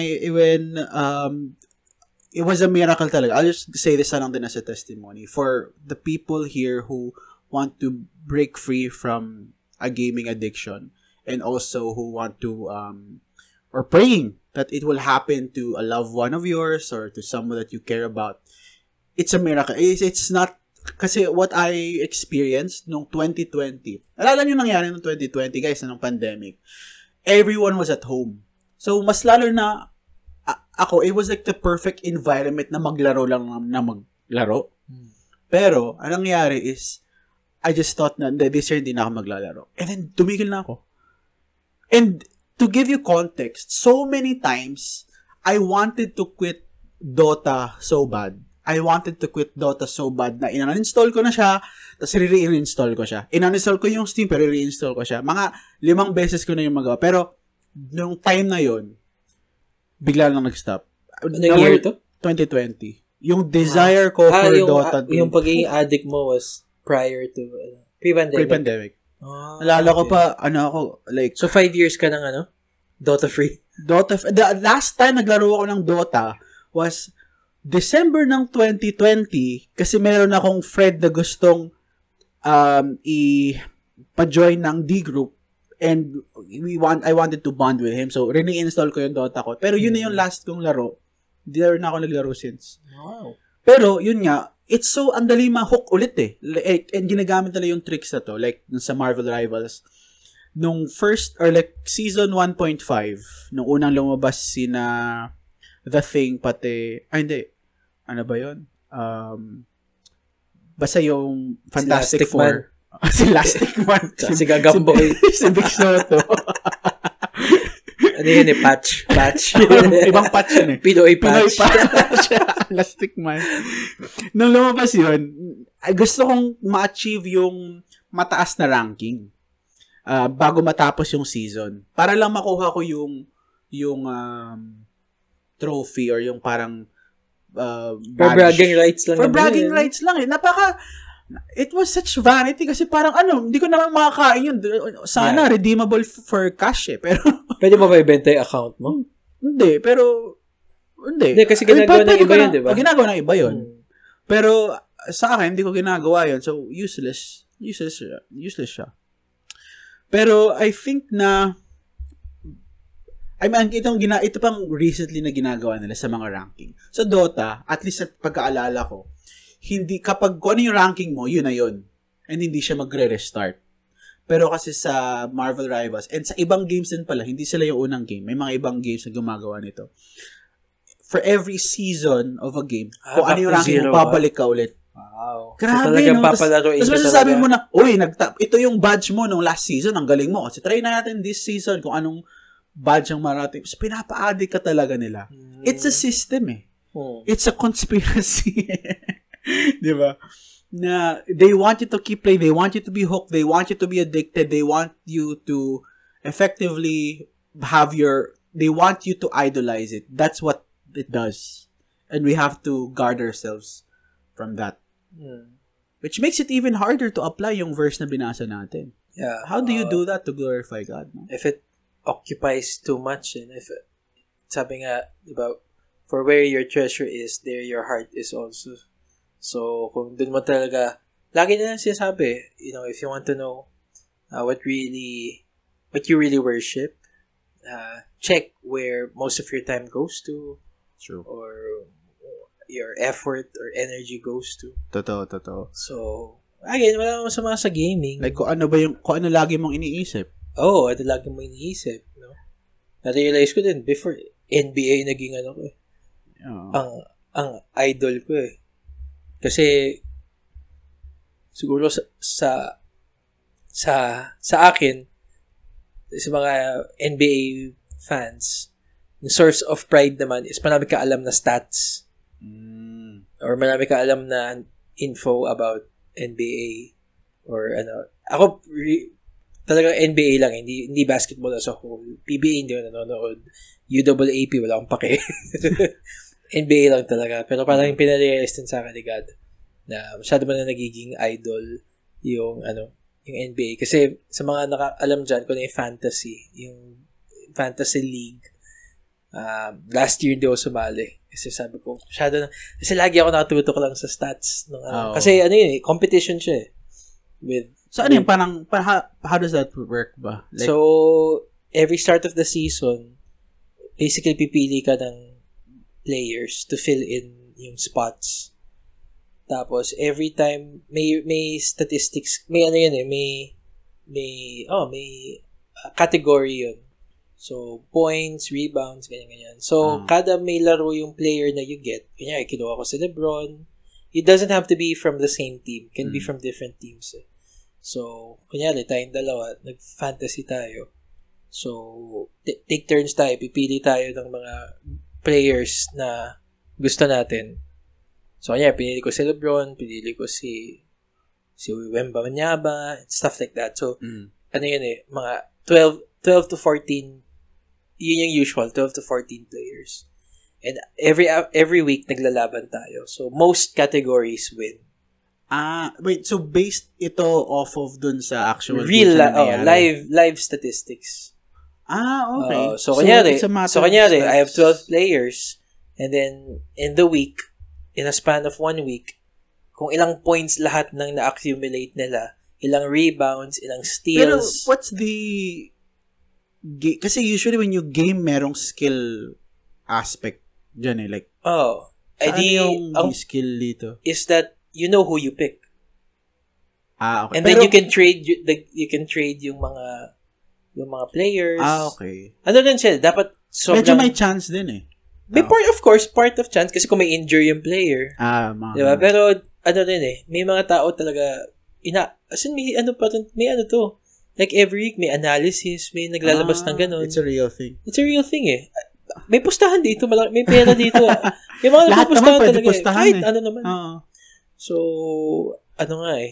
it was a miracle talaga. I'll just say this lang din as a testimony for the people here who want to break free from a gaming addiction and also who want to or praying that it will happen to a loved one of yours or to someone that you care about. It's a miracle. It's not, kasi what I experienced nung 2020. Alala nyo nangyari nung 2020, guys, nung pandemic. Everyone was at home. So, mas lalo na ako, it was like the perfect environment na maglaro lang na maglaro. Pero, anong nangyari is, I just thought na this year hindi na ako maglalaro. And then, tumigil na ako. And, to give you context, so many times, I wanted to quit Dota so bad. Na in-uninstall ko na siya, tapos re-reinstall ko siya. In-uninstall ko yung Steam, pero re-install ko siya. Mga 5 beses ko na yung magawa. Pero, nung time na yon bigla lang nag-stop.
Anong year to?
2020. Yung desire ko for Dota.
Yung pagiging addict mo was prior to pre-pandemic.
Nalala ko pa, like...
So, 5 years ka ng Dota free?
The last time naglaro ako ng Dota was December ng 2020 kasi meron akong friend na gustong pa-join ng D-group and I wanted to bond with him. So, re-install ko yung Dota ko. Pero yun na yung last kong laro. Hindi na ako naglaro since.
Wow.
Pero, yun nga, it's so andali ma-hook ulit eh. Like, and ginagamit nila yung tricks na to. Like, sa Marvel Rivals. Nung first, or like, season 1.5, nung unang lumabas sina The Thing, pati, hindi. Ano ba yun? Basta yung Fantastic Four. Si Elastic Man.
Si Gagamboy.
Si Big Soto.
Ano yun Patch.
Ibang patch yun eh.
Pinoy Patch.
Elastic Man. Nung lumabas yun, gusto kong ma-achieve yung mataas na ranking bago matapos yung season. Para lang makuha ko yung yung trophy or yung parang
For bragging rights lang.
For bragging rights lang eh. It was such vanity kasi parang hindi ko naman makakain yun. Sana redeemable for cash eh. Pero
pwede mo ba ibenta yung account mo?
Hindi, pero hindi
kasi ginagawa ng iba yun, di ba?
Ginagawa ng iba yun. Pero sa akin, hindi ko ginagawa yun. So, useless siya. Pero I think na ito pang recently na ginagawa nila sa mga ranking. So, Dota, at least sa pagkaalala ko, kapag kung ano yung ranking mo, yun na yun. And hindi siya magre-restart. Pero kasi sa Marvel Rivals, and sa ibang games din pala, hindi sila yung unang game. May mga ibang games na gumagawa nito. For every season of a game, kung ano yung ranking mo, babalik ka ulit.
Wow.
Grabe,
so,
no? Tapos masasabi mo na, ito yung badge mo nung last season, ang galing mo. Kasi try na natin this season kung anong badge ang marating. So, pinapa-addict ka talaga nila. It's a system eh. It's a conspiracy. Di ba? Na they want you to keep playing, they want you to be hooked, they want you to be addicted, they want you to effectively they want you to idolize it. That's what it does. And we have to guard ourselves from that. Which makes it even harder to apply yung verse na binasa natin.
Yeah.
How do you do that to glorify God? No?
If it occupies too much, and if sabi nga, diba, for where your treasure is, there your heart is also. So, kung dun mo talaga, lagi na lang sinasabi, if you want to know what you really worship, check where most of your time goes to.
True.
Or your effort or energy goes to.
Totoo.
So, again, wala namang masama sa gaming.
Like, kung ano lagi mong iniisip.
Ito lagi mong iniisip. No? Na-realize ko din, before, NBA naging ko eh. Ang idol ko eh. Kasi, siguro sa akin, sa mga NBA fans, yung source of pride naman is marami ka alam na stats. Or marami ka alam na info about NBA. Or Ako, talagang NBA lang, hindi basketball as a whole. PBA hindi ko nanonood. UAAP, wala akong pake. NBA lang talaga. Pero parang yung pinarealize din sa akin ni God na masyado ba na nagiging idol yung NBA. Kasi sa mga nakaalam dyan, kung yung fantasy league, last year hindi ako sumali. Kasi sabi ko, kasi lagi ako nakatutok lang sa stats. Kasi competition siya eh.
So ano yung parang how does that work ba?
Like, so, every start of the season, basically pipili ka ng players to fill in yung spots. Tapos, every time, may statistics, may category yun. So, points, rebounds, ganyan. So, kada may laro yung player na you get, kanya, kinuha ko si LeBron, it doesn't have to be from the same team. Can be from different teams. So, kunyari, tayong dalawa, nag-fantasy tayo. So, take turns tayo, pipili tayo ng mga players na gusto natin. So, kanya, pinili ko si LeBron, pinili ko si Wembanyama, stuff like that. So, mga 12 to 14, yun yung usual, 12 to 14 players. And every week, naglalaban tayo. So, most categories win.
Wait, so based ito off of dun sa actual
real live statistics.
Okay.
So kunyari, I have 12 players, and then in the week, in a span of 1 week, kung ilang points lahat ng na-accumulate nila, ilang rebounds, ilang steals.
Pero what's the kasi usually when you game, merong skill aspect dyan eh. Like,
yung
skill dito?
Is that you know who you pick.
Okay.
And then you can trade yung mga players.
Okay.
Ano din siya, dapat sobrang
medyo may chance din eh.
May part of chance kasi kung may injury yung player. Diba? Pero din eh, may mga tao talaga may to. Like every week may analysis, may naglalabas ng ganun.
It's a real thing.
It's a real thing eh. May pustahan dito, may pera dito. Yung mga nagpupustahan talaga
pustahan
kahit
eh.
ano naman. So,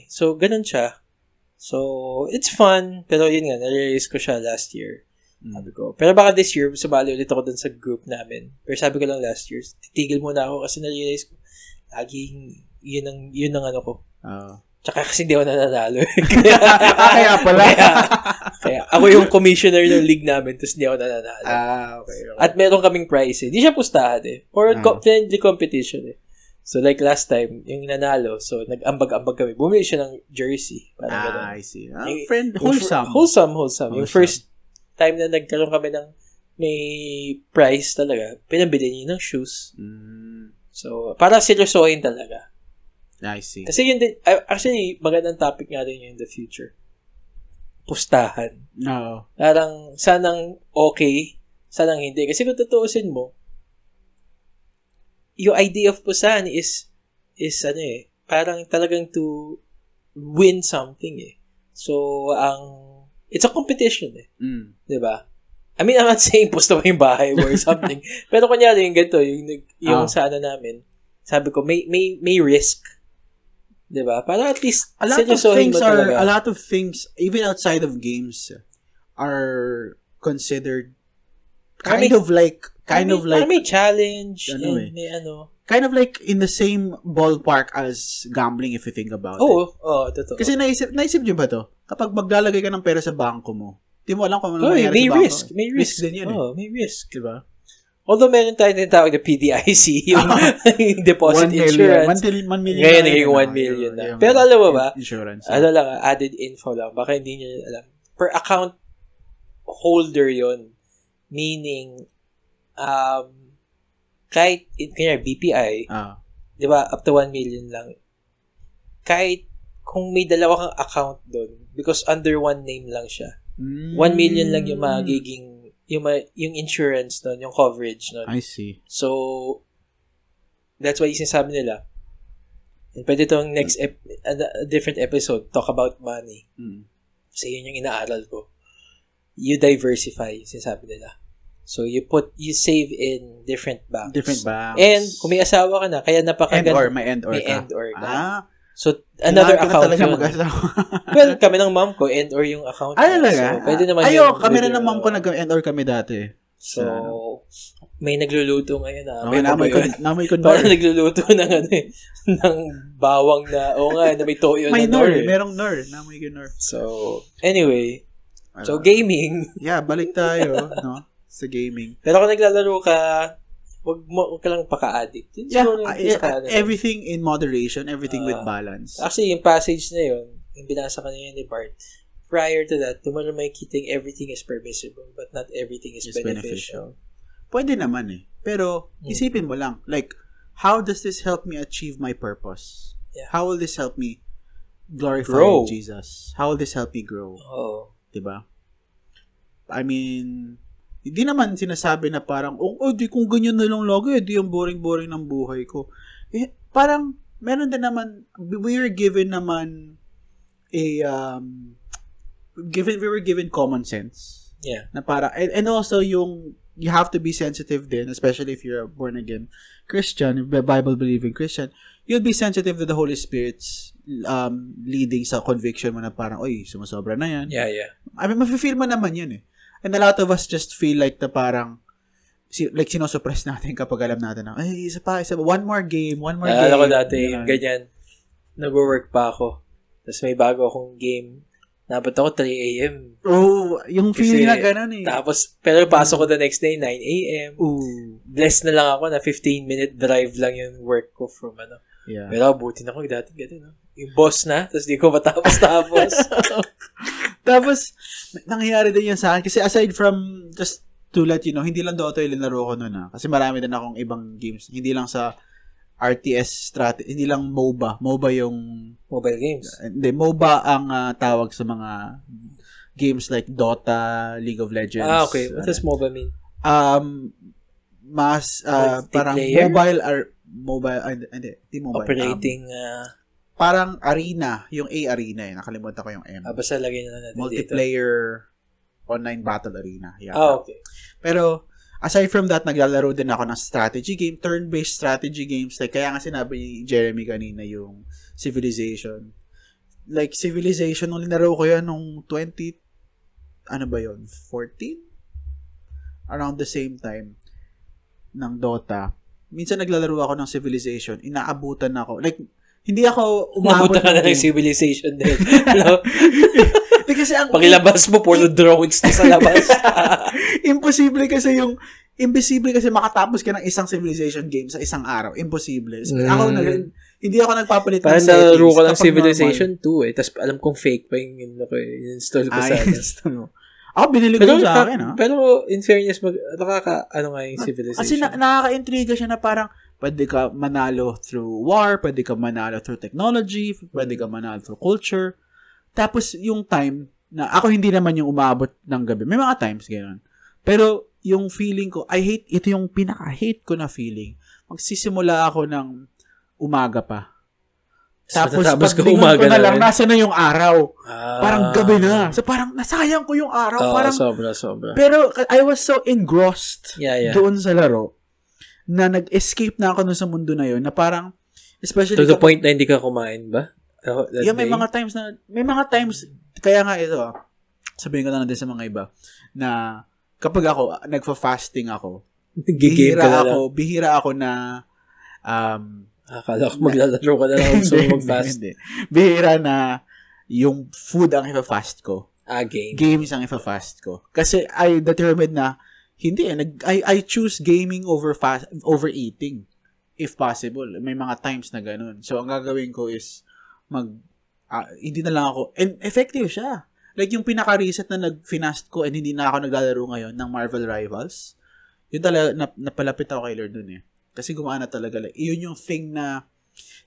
So, ganun siya. So, it's fun. Pero yun nga, na-realize ko siya last year. Sabi ko. Pero baka this year, sumali ulit ako dun sa group namin. Pero sabi ko lang last year, titigil muna ako kasi na-realize ko, laging yun ang ano ko. Tsaka kasi hindi ako nananalo.
Kaya pala.
Kaya ako yung commissioner ng league namin, tapos hindi ako nananalo.
Okay.
At meron kaming prize Hindi siya pustahan For friendly competition So like last time, yung nanalo, so nag-ambag-ambag kami. Bumili siya ng jersey.
I see. Wholesome.
Wholesome. Yung first time na nagkaroon kami ng may prize talaga, pinabili niya ng shoes. So, para seryosohin talaga.
I see.
Kasi yun din, actually, magandang topic nga rin yun in the future. Pustahan.
No.
Parang, sanang okay, sanang hindi. Kasi kung tutuusin mo, yung idea of pustahan is parang talagang to win something So, it's a competition Diba? I mean, I'm not saying pusta mo yung bahay or something. Pero kunyari yung ganito, yung sa ano namin, sabi ko, may risk. Diba? Para at least,
a lot of things, even outside of games, are considered kind of like
may challenge,
kind of like in the same ballpark as gambling if you think about it.
Totoo.
Kasi naisip niyo ba to? Kapag maglalagay ka ng pera sa bangko mo, di mo alam kung ano mangyayari sa bangko.
May risk
din yun
may risk.
Diba?
Although meron tayong tinatawag na PDIC, yung deposit insurance.
1 million.
Ngayon naging 1 million na. Pero alam mo ba,
insurance.
Added info lang. Baka hindi nyo alam. Per account holder yon, meaning, kahit, kanya BPI, di ba, up to 1 million lang. Kahit kung may dalawa kang account doon, because under one name lang siya, 1 million lang yung magiging yung insurance nun, yung coverage nun.
I see.
So, that's why yung sinasabi nila, and pwede itong next different episode, talk about money. Kasi yun yung inaaral ko. You diversify, sinasabi nila. So, you save in different banks. And, kung may asawa ka na, kaya napakaganda.
May end or ka.
So, another account
yun.
Well, kami ng mom ko, end or yung account.
Talaga?
So, pwede naman
kami na ng mom ko nag-end or kami dati.
So, may nagluluto ngayon
namoy ko
parang nagluluto ng ng bawang na, na may toyo
may
na
nor. Merong nor. Namoy ko nor.
So, anyway. So, gaming.
Yeah, balik tayo, no? Sa gaming.
Pero kung naglalaro ka, wag ka lang paka-addict.
Everything in moderation, everything with balance.
Actually, yung passage na yun, yung binasa kanina ni Bart, prior to that, tumalo may kiting everything is permissible, but not everything is beneficial.
Pwede naman Pero, isipin mo lang, like, how does this help me achieve my purpose?
Yeah.
How will this help me glorify Jesus? How will this help me grow? Diba? I mean, hindi naman sinasabi na parang, di kung ganyan na lang lagi, di yung boring-boring ng buhay ko. Parang, meron din naman, we were given naman we were given common sense.
Yeah.
Na para, and also you have to be sensitive din, especially if you're a born-again Christian, Bible-believing Christian, you'll be sensitive to the Holy Spirit's leading sa conviction mo na parang, sumusobra na yan.
Yeah.
I mean, mafe-feel mo naman yun And a lot of us just feel like na parang, like sinosuppress natin kapag alam natin na, isa pa, one more game.
Alam ko dati, ganyan, nag-work pa ako. Tapos may bago akong game. Dapat ako 3 a.m.
Yung feeling na ganun
Tapos, pero pasok ko the next day, 9 a.m. Blessed na lang ako na 15-minute drive lang yung work ko from
Yeah.
Pero buti na ko dati ganun. Yung boss na, tapos di ko matapos.
Tapos, nangyayari din yan sa akin. Kasi aside from, just to let you know, hindi lang Dota yung linaro ko nun Kasi marami din akong ibang games. Hindi lang sa RTS strategy, hindi lang MOBA. MOBA yung...
Mobile games.
Hindi, MOBA ang tawag sa mga games like Dota, League of Legends.
Okay. What does MOBA mean?
Parang hindi mobile.
Operating...
parang arena, yung A arena nakalimutan ko yung M.
Basta lagay na natin
multiplayer dito. Online battle arena.
Okay.
Pero, aside from that, naglalaro din ako ng strategy game, turn-based strategy games. Like, kaya nga sinabi ni Jeremy kanina yung Civilization. Like, Civilization, nung linaro ko yan nung 14? around the same time ng Dota, minsan naglalaro ako ng Civilization, inaabutan ako. Like, hindi ako umabot
Nabuta ka na ng
game.
Civilization din. Hello?
Kasi ang
Pakilabas mo, puro drones na sa labas.
imposible kasi makatapos ka ng isang Civilization game sa isang araw. Imposible. So, hindi ako nagpapalit
Parang
ng settings.
nalaro ko lang
kapag
Civilization 2 eh. Tapos alam kong fake pa yung install ko sa
normal. Ako, binili ko yun sa akin, ha?
Pero, in fairness, ano nga yung Civilization?
Kasi nakaka-intriga siya na parang pwede ka manalo through war, pwede ka manalo through technology, pwede ka manalo through culture. Tapos, yung time na ako hindi naman yung umabot ng gabi. May mga times, gano'n. Pero, yung feeling ko, ito yung pinaka-hate ko na feeling. Magsisimula ako ng umaga pa. Tapos paglingon ko na lang, nasa na yung araw. Parang gabi na. So parang nasayang ko yung araw. Parang,
sobra.
Pero I was so engrossed
doon
sa laro na nag-escape na ako dun sa mundo na yun na parang, especially
to the point na hindi ka kumain ba?
May mga times, kaya nga ito, sabihin ko na din sa mga iba, na kapag ako, nagfa-fasting ako, bihira ako na,
akala ko maglalaro ka na lang gusto mag-fast.
Bihira na yung food ang ipa-fast ko.
Game.
Games ang ipa-fast ko. Kasi I determined na I choose gaming over eating if possible. May mga times na ganun. So ang gagawin ko is hindi na lang ako, and effective siya. Like yung pinaka-reset na nag-finast ko and hindi na ako naglalaro ngayon ng Marvel Rivals. Yun talaga, napalapit ako kay Lord dun eh. Kasi gumana talaga. Like, yun yung thing na,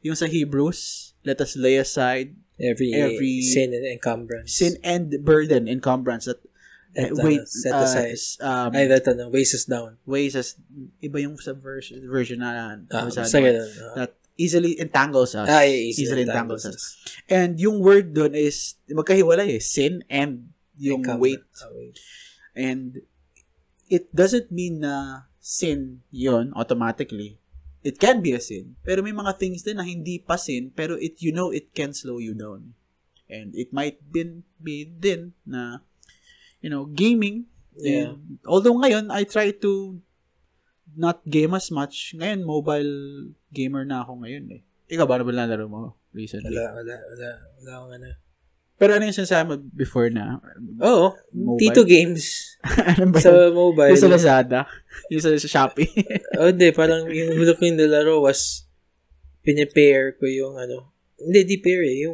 yung sa Hebrews, let us lay aside
every sin and encumbrance.
Sin and burden, encumbrance. Set aside.
Weighs us down.
Iba yung sa version na, that easily entangles us.
Easily entangles us.
And yung word dun is, magkahiwalay eh, sin and yung weight. And, it doesn't mean na sin yon automatically. It can be a sin. Pero may mga things din na hindi pa sin, pero it can slow you down. And it might be din na, gaming.
Yeah.
And, although ngayon, I try to not game as much. Ngayon, mobile gamer na ako ngayon eh. Ikaw, ba nalaro mo recently?
Wala akong ano.
Pero ano yung sinasabi mo before na?
Oo. Tito Games.
Ano ba
sa mobile.
Yung sa Lazada. Yung sa Shopee.
Hindi. Parang yung hulog ko yung nalaro was pinipair ko yung hindi pair eh.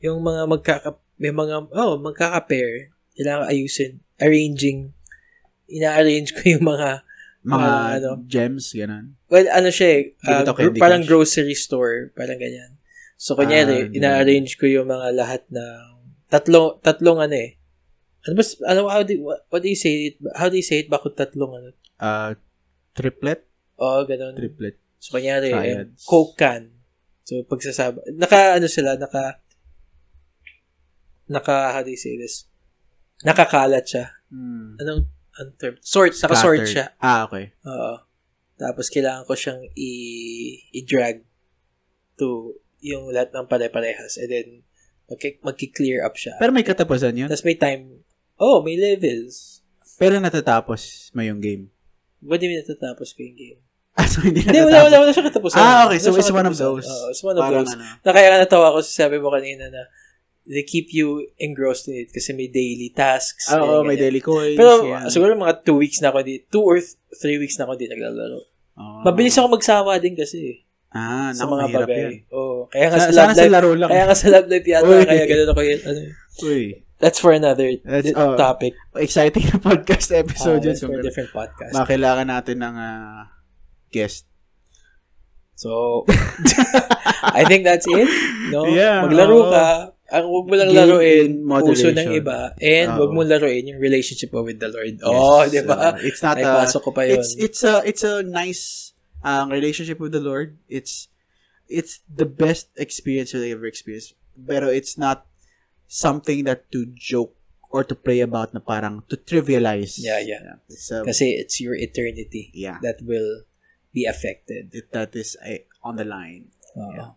Yung mga magkaka-pair. Kailangan ayusin. Ina-arrange ko yung mga
gems, gano'n.
Well, siya parang grocery store. Parang ganyan. So, kunyari, ina-arrange ko yung mga lahat ng tatlong what do you say it? How do you say it? Bakit tatlong
triplet?
Oo, ganun.
Triplet.
So, kunyari, Coke can. So, pagsasaba. How do you say this? Nakakalat siya. Anong term? Naka-sort siya.
Okay.
Oo. Tapos, kailangan ko siyang i-drag to yung lahat ng pare-parehas and then magki-clear up siya.
Pero may katapusan yun?
Tapos may time. May levels.
Pero natatapos mo yung game?
What do you mean natatapos ko yung game?
So hindi natatapos?
Wala siya katapusan.
Okay. So it's one of those.
It's one of those. Kaya natawa ko sabi mo kanina na they keep you engrossed in it kasi may daily tasks.
May daily coins.
Pero siguro mga 2 weeks na ako 2 or 3 weeks na ako hindi naglalaro. Mabilis ako magsawa din kasi sa mga bagay. Kaya nga sa Love Life. Kaya nga sa Love Life yata. Kaya gano'n ako yun. That's for another topic.
Exciting na podcast episode.
That's for a different podcast.
Makailangan natin ng guest.
So, I think that's it. No?
Yeah,
maglaro ka. Ang huwag mo lang laruin puso ng iba and huwag mo laruin yung relationship mo with the Lord.
Yes,
di ba?
It's not
pasok ko pa yun.
It's a nice relationship with the Lord. It's the best experience that I ever experienced. Pero it's not something that to joke or to pray about na parang to trivialize.
Yeah. Kasi it's your eternity that will be affected.
That is on the line.
Yeah.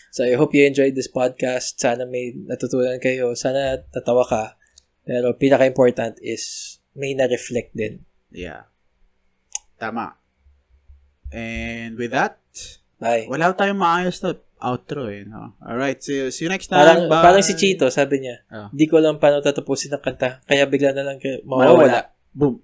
So I hope you enjoyed this podcast. Sana may natutunan kayo. Sana tatawa ka. Pero pinaka-important is may na-reflect din
Yeah. Tama. And with that,
Bye.
wala tayong maayos na outro eh. No? Alright, see you next time. Bye.
Parang si Chito, sabi niya, di ko alam paano tatapusin ang kanta, kaya bigla na lang mawawala.
Boom.